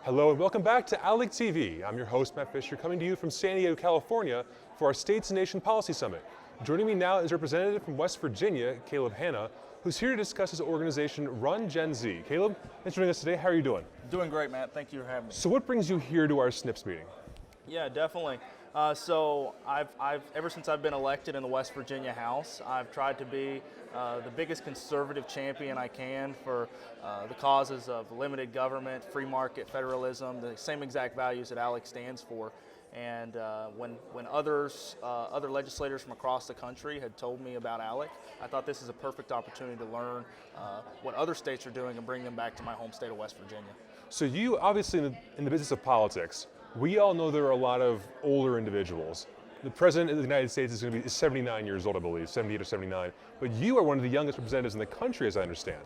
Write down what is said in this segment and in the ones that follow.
Hello and welcome back to ALEC TV. I'm your host, Matt Fisher, coming to you from San Diego, California for our States and Nation Policy Summit. Joining me now is Representative from West Virginia, Caleb Hanna, who's here to discuss his organization, Run Gen Z. Caleb, thanks for joining us today. How are you doing? Doing great, Matt. Thank you for having me. So what brings you here to our SNPs meeting? Yeah, definitely. So I've ever since I've been elected in the West Virginia House, I've tried to be the biggest conservative champion I can for the causes of limited government, free market, federalism, the same exact values that ALEC stands for. And when other legislators from across the country had told me about ALEC, I thought this is a perfect opportunity to learn what other states are doing and bring them back to my home state of West Virginia. So you, obviously in the business of politics, we all know there are a lot of older individuals. The President of the United States is going to be 79 years old, I believe, 78 or 79. But you are one of the youngest representatives in the country, as I understand.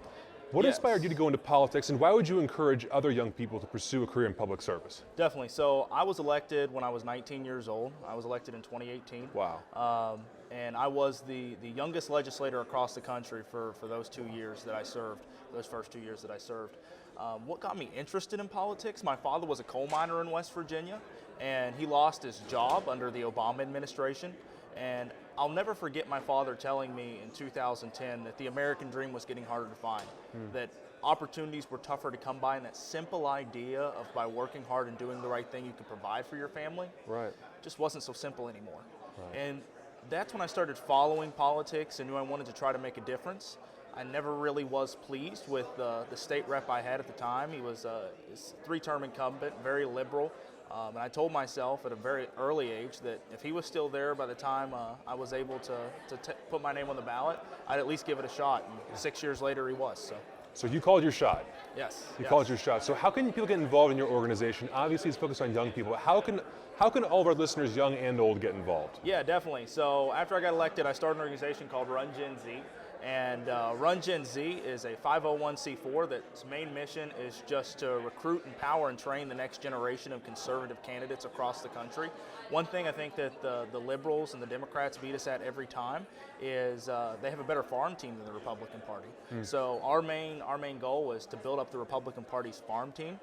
What Yes. inspired you to go into politics, and why would you encourage other young people to pursue a career in public service? Definitely. So I was elected when I was 19 years old. I was elected in 2018. Wow. And I was the youngest legislator across the country for those 2 years that I served, those first 2 years that I served. What got me interested in politics, my father was a coal miner in West Virginia, and he lost his job under the Obama administration. And I'll never forget my father telling me in 2010 that the American dream was getting harder to find, that opportunities were tougher to come by, and that simple idea of by working hard and doing the right thing you could provide for your family Right. just wasn't so simple anymore. Right. And that's when I started following politics and knew I wanted to try to make a difference. I never really was pleased with the state rep I had at the time. He was a three-term incumbent, very liberal. And I told myself at a very early age that if he was still there by the time I was able to put my name on the ballot, I'd at least give it a shot. And 6 years later, he was. So you called your shot. Yes. You called your shot. So how can people get involved in your organization? Obviously, it's focused on young people. How can all of our listeners, young and old, get involved? Yeah, definitely. So after I got elected, I started an organization called Run Gen Z. And Run Gen Z is a 501c4 that's main mission is just to recruit, empower, and train the next generation of conservative candidates across the country. One thing I think that the liberals and the Democrats beat us at every time is they have a better farm team than the Republican Party. So our main goal is to build up the Republican Party's farm team,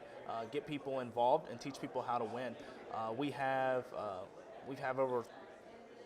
get people involved, and teach people how to win. We have over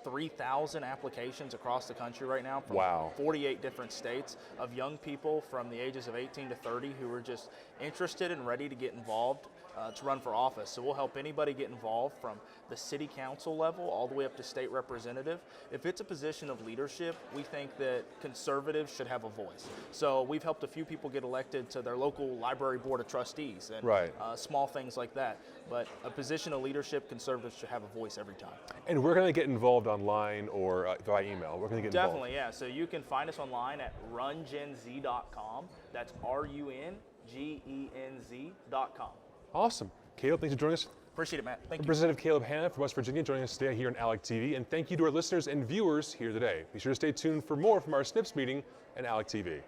3,000 applications across the country right now from Wow. 48 different states of young people from the ages of 18 to 30 who are just interested and ready to get involved to run for office. So we'll help anybody get involved from the city council level all the way up to state representative. If it's a position of leadership, we think that conservatives should have a voice. So we've helped a few people get elected to their local library board of trustees and Right. small things like that. But a position of leadership, conservatives should have a voice every time. And we're going to get involved online or via email. We're going to get involved. Definitely, yeah. So you can find us online at rungenz.com. That's rungenz.com. Awesome. Caleb, thanks for joining us. Appreciate it, Matt. Thank you. Representative Caleb Hanna from West Virginia joining us today here on ALEC TV. And thank you to our listeners and viewers here today. Be sure to stay tuned for more from our SNPs meeting and ALEC TV.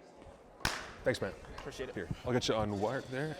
Thanks, man. Appreciate it. Here, I'll get you on wire there.